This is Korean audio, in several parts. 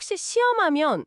혹시 시험하면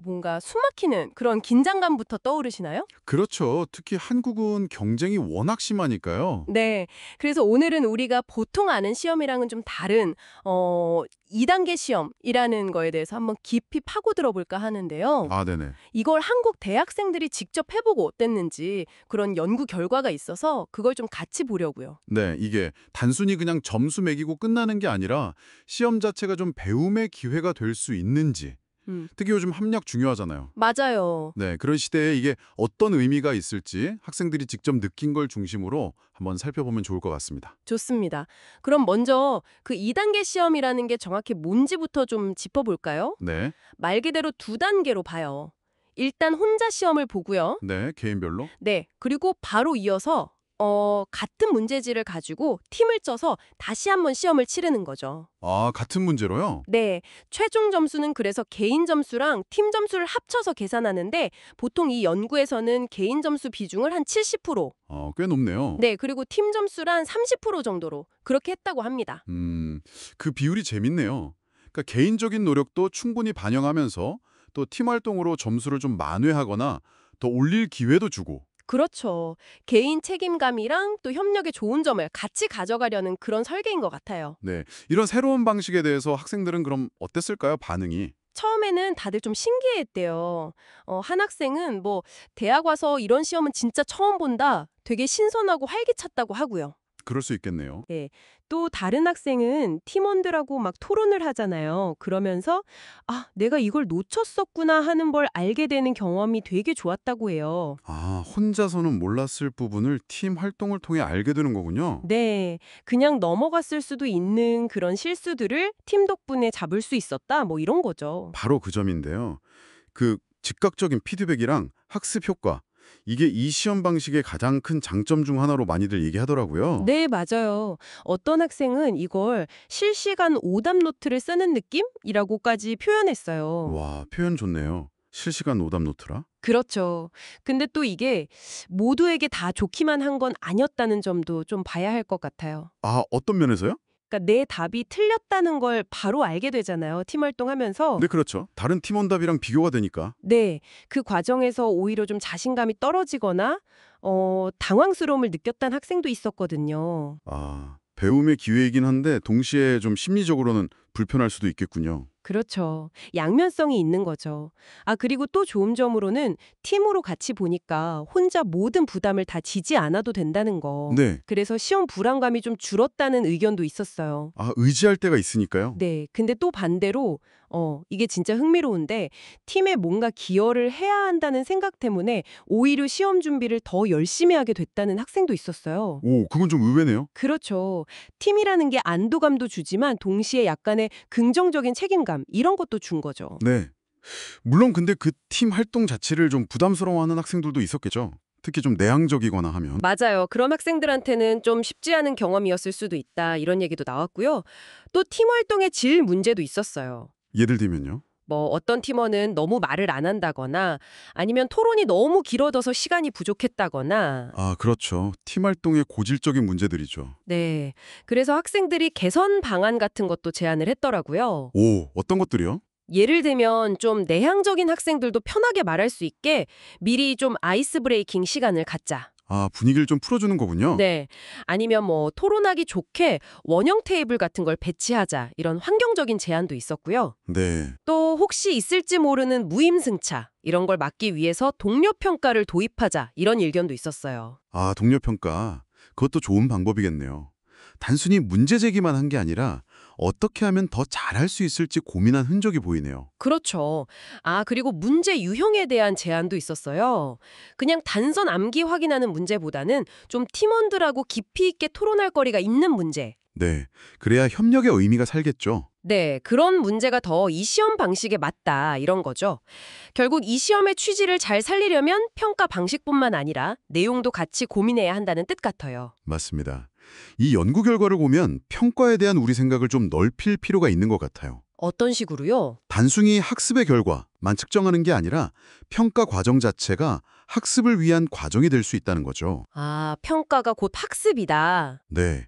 뭔가 숨막히는 그런 긴장감부터 떠오르시나요? 그렇죠. 특히 한국은 경쟁이 워낙 심하니까요. 네. 그래서 오늘은 우리가 보통 아는 시험이랑은 좀 다른 2단계 시험이라는 거에 대해서 한번 깊이 파고들어 볼까 하는데요. 아, 네네. 이걸 한국 대학생들이 직접 해보고 어땠는지 그런 연구 결과가 있어서 그걸 좀 같이 보려고요. 네, 이게 단순히 그냥 점수 매기고 끝나는 게 아니라 시험 자체가 좀 배움의 기회가 될 수 있는지, 음, 특히 요즘 학력 중요하잖아요. 맞아요. 네, 그런 시대에 이게 어떤 의미가 있을지 학생들이 직접 느낀 걸 중심으로 한번 살펴보면 좋을 것 같습니다. 좋습니다. 그럼 먼저 그 2단계 시험이라는 게 정확히 뭔지부터 좀 짚어볼까요? 네, 말 그대로 두 단계로 봐요. 일단 혼자 시험을 보고요. 네, 개인별로. 네. 그리고 바로 이어서 같은 문제지를 가지고 팀을 짜서 다시 한번 시험을 치르는 거죠. 아, 같은 문제로요? 네. 최종 점수는 그래서 개인 점수랑 팀 점수를 합쳐서 계산하는데 보통 이 연구에서는 개인 점수 비중을 한 70%, 꽤 높네요. 네. 그리고 팀 점수를 한 30% 정도로 그렇게 했다고 합니다. 그 비율이 재밌네요. 그러니까 개인적인 노력도 충분히 반영하면서 또 팀 활동으로 점수를 좀 만회하거나 더 올릴 기회도 주고. 그렇죠. 개인 책임감이랑 또 협력의 좋은 점을 같이 가져가려는 그런 설계인 것 같아요. 네, 이런 새로운 방식에 대해서 학생들은 그럼 어땠을까요? 반응이. 처음에는 다들 좀 신기했대요. 한 학생은 뭐 대학 와서 이런 시험은 진짜 처음 본다. 되게 신선하고 활기찼다고 하고요. 그럴 수 있겠네요. 예. 또 다른 학생은 팀원들하고 막 토론을 하잖아요. 그러면서 아, 내가 이걸 놓쳤었구나 하는 걸 알게 되는 경험이 되게 좋았다고 해요. 아, 혼자서는 몰랐을 부분을 팀 활동을 통해 알게 되는 거군요. 네. 그냥 넘어갔을 수도 있는 그런 실수들을 팀 덕분에 잡을 수 있었다. 뭐 이런 거죠. 바로 그 점인데요. 그 즉각적인 피드백이랑 학습 효과. 이게 이 시험 방식의 가장 큰 장점 중 하나로 많이들 얘기하더라고요. 네, 맞아요. 어떤 학생은 이걸 실시간 오답 노트를 쓰는 느낌이라고까지 표현했어요. 와, 표현 좋네요. 실시간 오답 노트라? 그렇죠. 근데 또 이게 모두에게 다 좋기만 한 건 아니었다는 점도 좀 봐야 할 것 같아요. 아, 어떤 면에서요? 그러니까 내 답이 틀렸다는 걸 바로 알게 되잖아요. 팀 활동하면서. 네, 그렇죠. 다른 팀원 답이랑 비교가 되니까. 네. 그 과정에서 오히려 좀 자신감이 떨어지거나 당황스러움을 느꼈다는 학생도 있었거든요. 아, 배움의 기회이긴 한데 동시에 좀 심리적으로는 불편할 수도 있겠군요. 그렇죠. 양면성이 있는 거죠. 아, 그리고 또 좋은 점으로는 팀으로 같이 보니까 혼자 모든 부담을 다 지지 않아도 된다는 거. 네. 그래서 시험 불안감이 좀 줄었다는 의견도 있었어요. 아, 의지할 때가 있으니까요. 네. 근데 또 반대로 이게 진짜 흥미로운데 팀에 뭔가 기여를 해야 한다는 생각 때문에 오히려 시험 준비를 더 열심히 하게 됐다는 학생도 있었어요. 오, 그건 좀 의외네요. 그렇죠. 팀이라는 게 안도감도 주지만 동시에 약간의 긍정적인 책임감 이런 것도 준 거죠. 네. 물론 근데 그 팀 활동 자체를 좀 부담스러워하는 학생들도 있었겠죠. 특히 좀 내향적이거나 하면. 맞아요. 그런 학생들한테는 좀 쉽지 않은 경험이었을 수도 있다. 이런 얘기도 나왔고요. 또 팀 활동의 질 문제도 있었어요. 예를 들면요. 뭐 어떤 팀원은 너무 말을 안 한다거나 아니면 토론이 너무 길어져서 시간이 부족했다거나 아, 그렇죠. 팀 활동의 고질적인 문제들이죠. 네. 그래서 학생들이 개선 방안 같은 것도 제안을 했더라고요. 오, 어떤 것들이요? 예를 들면 좀 내향적인 학생들도 편하게 말할 수 있게 미리 좀 아이스 브레이킹 시간을 갖자. 아, 분위기를 좀 풀어주는 거군요. 네. 아니면 뭐 토론하기 좋게 원형 테이블 같은 걸 배치하자. 이런 환경적인 제안도 있었고요. 네. 또 혹시 있을지 모르는 무임승차. 이런 걸 막기 위해서 동료 평가를 도입하자. 이런 의견도 있었어요. 아, 동료 평가. 그것도 좋은 방법이겠네요. 단순히 문제 제기만 한 게 아니라 어떻게 하면 더 잘할 수 있을지 고민한 흔적이 보이네요. 그렇죠. 아, 그리고 문제 유형에 대한 제안도 있었어요. 그냥 단선 암기 확인하는 문제보다는 좀 팀원들하고 깊이 있게 토론할 거리가 있는 문제. 네. 그래야 협력의 의미가 살겠죠. 네, 그런 문제가 더 이 시험 방식에 맞다, 이런 거죠. 결국 이 시험의 취지를 잘 살리려면 평가 방식뿐만 아니라 내용도 같이 고민해야 한다는 뜻 같아요. 맞습니다. 이 연구 결과를 보면 평가에 대한 우리 생각을 좀 넓힐 필요가 있는 것 같아요. 어떤 식으로요? 단순히 학습의 결과만 측정하는 게 아니라 평가 과정 자체가 학습을 위한 과정이 될 수 있다는 거죠. 아, 평가가 곧 학습이다. 네.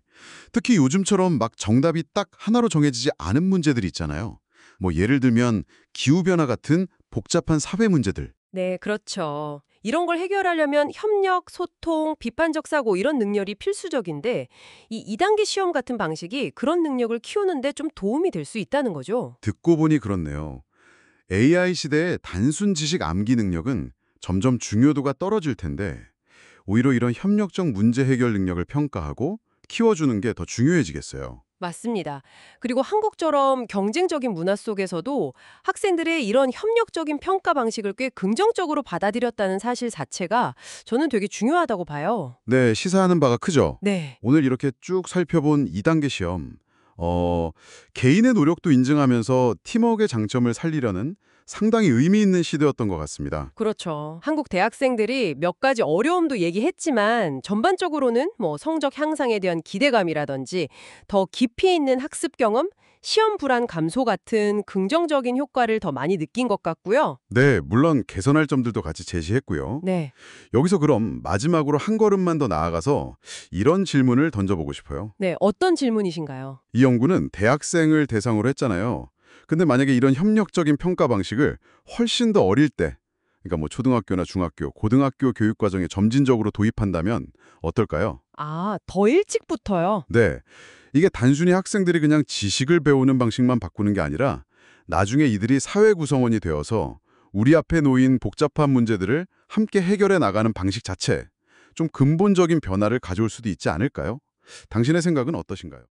특히 요즘처럼 막 정답이 딱 하나로 정해지지 않은 문제들이 있잖아요. 뭐 예를 들면 기후변화 같은 복잡한 사회 문제들. 네, 그렇죠. 이런 걸 해결하려면 협력, 소통, 비판적 사고 이런 능력이 필수적인데 이 2단계 시험 같은 방식이 그런 능력을 키우는데 좀 도움이 될 수 있다는 거죠. 듣고 보니 그렇네요. AI 시대의 단순 지식 암기 능력은 점점 중요도가 떨어질 텐데 오히려 이런 협력적 문제 해결 능력을 평가하고 키워주는 게 더 중요해지겠어요. 맞습니다. 그리고 한국처럼 경쟁적인 문화 속에서도 학생들의 이런 협력적인 평가 방식을 꽤 긍정적으로 받아들였다는 사실 자체가 저는 되게 중요하다고 봐요. 네, 시사하는 바가 크죠. 네. 오늘 이렇게 쭉 살펴본 2단계 시험. 개인의 노력도 인증하면서 팀워크의 장점을 살리려는 상당히 의미 있는 시도였던 것 같습니다. 그렇죠. 한국 대학생들이 몇 가지 어려움도 얘기했지만 전반적으로는 뭐 성적 향상에 대한 기대감이라든지 더 깊이 있는 학습 경험, 시험 불안 감소 같은 긍정적인 효과를 더 많이 느낀 것 같고요. 네, 물론 개선할 점들도 같이 제시했고요. 네. 여기서 그럼 마지막으로 한 걸음만 더 나아가서 이런 질문을 던져보고 싶어요. 네, 어떤 질문이신가요? 이 연구는 대학생을 대상으로 했잖아요. 근데 만약에 이런 협력적인 평가 방식을 훨씬 더 어릴 때, 그러니까 뭐 초등학교나 중학교, 고등학교 교육 과정에 점진적으로 도입한다면 어떨까요? 아, 더 일찍부터요? 네. 이게 단순히 학생들이 그냥 지식을 배우는 방식만 바꾸는 게 아니라 나중에 이들이 사회 구성원이 되어서 우리 앞에 놓인 복잡한 문제들을 함께 해결해 나가는 방식 자체, 좀 근본적인 변화를 가져올 수도 있지 않을까요? 당신의 생각은 어떠신가요?